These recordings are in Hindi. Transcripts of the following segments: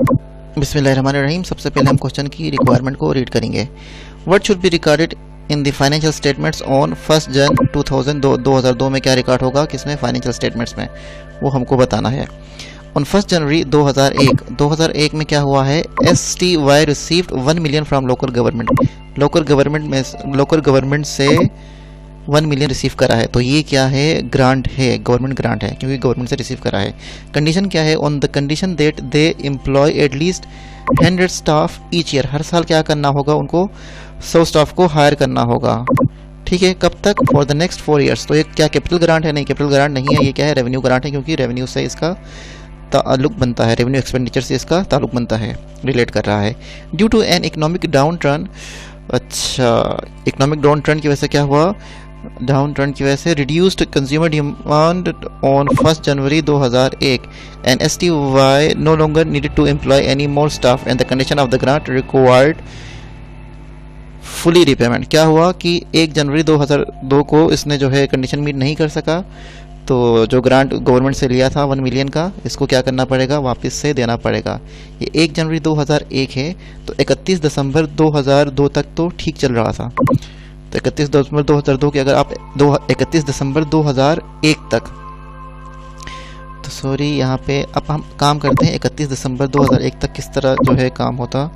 बिस्मिल्लाहिर्रहमानिर्रहीम। सबसे पहले हम क्वेश्चन की रिक्वायरमेंट को रीड करेंगे। What should be recorded in the financial statements on 1 जन 2002 में क्या रिकॉर्ड होगा, किसमें, फाइनेंशियल स्टेटमेंट्स में, वो हमको बताना है। ऑन 1 जनवरी 2001 में क्या हुआ है, STY received 1 million from local government. Local government से 1 मिलियन रिसीव करा है, तो ये क्या है, ग्रांट है, गवर्नमेंट ग्रांट है, क्योंकि गवर्नमेंट से रिसीव करा है। कंडीशन क्या है, on the condition that they employ at least 100 staff each year. हर साल क्या करना होगा, उनको 100 स्टाफ को हायर करना होगा। ठीक है, कब तक, फॉर द नेक्स्ट 4 ईयर्स। तो ये क्या कैपिटल ग्रांट है? नहीं, कैपिटल ग्रांट नहीं है, ये क्या है, रेवेन्यू ग्रांट है, क्योंकि रेवेन्यू से इसका ताल्लुक बनता है, रेवेन्यू एक्सपेंडिचर से इसका ताल्लुक बनता है, रिलेट कर रहा है। Due to an economic downturn, अच्छा, इकोनॉमिक डाउन टर्न की वजह से क्या हुआ, डाउन टर्न की वजह से reduced consumer demand on 1 January 2001 and STY no longer needed to employ any more staff and the condition of the grant required fully repayment. क्या हुआ कि 1 जनवरी 2002 को इसने जो है कंडीशन मीट नहीं कर सका, तो जो ग्रांट गवर्नमेंट से लिया था 1 मिलियन का, इसको क्या करना पड़ेगा, वापस से देना पड़ेगा। ये 1 जनवरी 2001 है, तो 31 दिसंबर 2002 तक तो ठीक चल रहा था। तो 31 दिसंबर 2002 के अगर आप 31 दिसंबर 2001 तक, तो सॉरी यहाँ पे अब हम काम करते हैं 31 दिसंबर 2001 तक किस तरह जो है काम होता।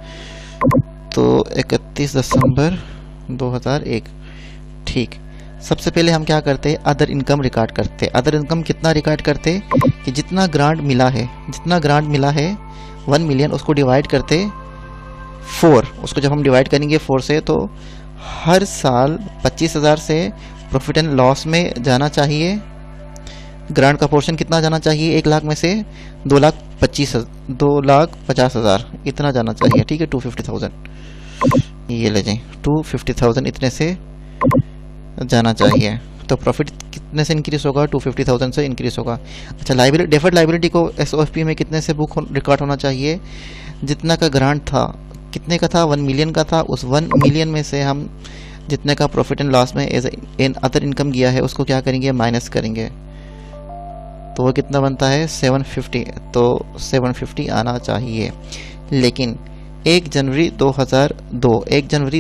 तो 31 दिसंबर 2001, ठीक। सबसे पहले हम क्या करते हैं, अदर इनकम रिकॉर्ड करते। अदर इनकम कितना रिकॉर्ड करते कि जितना ग्रांट मिला है 1 मिलियन, उसको डिवाइड करते 4। उसको जब हम डिवाइड करेंगे 4 से, तो हर साल 25,000 से प्रॉफिट एंड लॉस में जाना चाहिए। ग्रांट का पोर्शन कितना जाना चाहिए, 1 लाख में से 2,50,000 इतना जाना चाहिए। ठीक है, 250,000 ये ले जाएं, 250,000 इतने से जाना चाहिए। तो प्रॉफिट कितने से इंक्रीज होगा, 250,000 से इंक्रीज होगा। अच्छा, लाइबिलिटी, डेफर्ड लाइबिलिटी को SOFP में कितने से बुक रिकॉर्ड होना चाहिए, जितना का ग्रांट था, कितने का था, 1 मिलियन का था। उस 1 मिलियन में से हम जितने का प्रॉफिट एंड लॉस में एज एन अदर इनकम गया है, उसको क्या करेंगे, माइनस करेंगे। तो वो कितना बनता है, 750। तो 750 आना चाहिए। लेकिन 1 जनवरी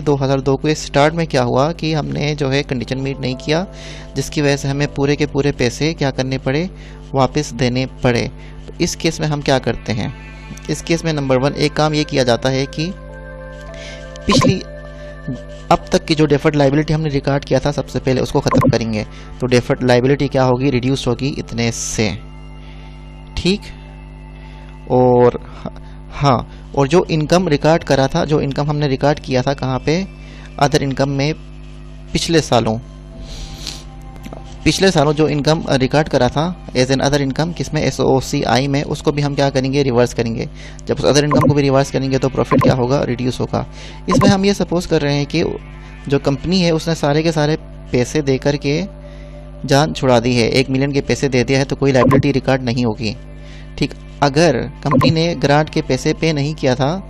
2002 को स्टार्ट में क्या हुआ कि हमने जो है कंडीशन मीट नहीं किया, जिसकी वजह से हमें पूरे के पूरे पैसे क्या करने पड़े, वापस देने पड़े। तो इस केस में हम क्या करते हैं, इस केस में नंबर 1 एक काम ये किया जाता है कि पिछली अब तक की जो डेफर्ड लाइबिलिटी हमने रिकॉर्ड किया था, सबसे पहले उसको ख़त्म करेंगे। तो डेफर्ड लाइबिलिटी क्या होगी, रिड्यूस होगी इतने से। ठीक, और हाँ, और जो इनकम रिकॉर्ड करा था, जो इनकम हमने रिकॉर्ड किया था कहाँ पे, अदर इनकम में, पिछले सालों जो इनकम रिकॉर्ड करा था एज एन अदर इनकम, किसमें, SOCI में, उसको भी हम क्या करेंगे, रिवर्स करेंगे। जब उस अदर इनकम को भी रिवर्स करेंगे तो प्रॉफिट क्या होगा, रिड्यूस होगा। इसमें हम ये सपोज कर रहे हैं कि जो कंपनी है उसने सारे के सारे पैसे दे कर के जान छुड़ा दी है, 1 मिलियन के पैसे दे दिया है, तो कोई लाइबिलिटी रिकॉर्ड नहीं होगी। ठीक, अगर कंपनी ने ग्रांट के पैसे पे नहीं किया था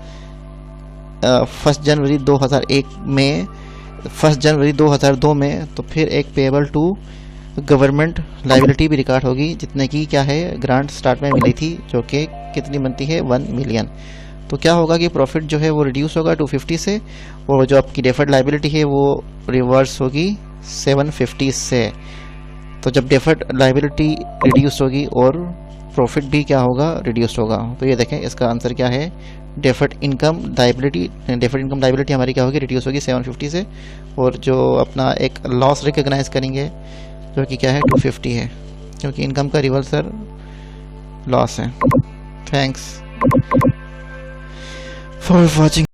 1 जनवरी 2001 में, 1 जनवरी 2002 में, तो फिर एक पेएबल टू गवर्नमेंट लाइबिलिटी भी रिकॉर्ड होगी, जितने की क्या है, ग्रांट स्टार्ट में मिली थी, जो कि कितनी बनती है, 1 मिलियन। तो क्या होगा कि प्रॉफिट जो है वो रिड्यूस होगा 250 से, और जो आपकी डेफर्ड लाइबिलिटी है वो रिवर्स होगी 750 से। तो जब डेफर्ड लाइबिलिटी रिड्यूस होगी और प्रॉफिट भी क्या होगा, रिड्यूस होगा। तो ये देखें, इसका आंसर क्या है, डेफर्ड इनकम लाइबिलिटी हमारी क्या होगी, रिड्यूस होगी 750 से, और जो अपना एक लॉस रिकग्नाइज करेंगे जो कि क्या है, 250 है, क्योंकि इनकम का रिवर्सल लॉस है। Thanks for watching.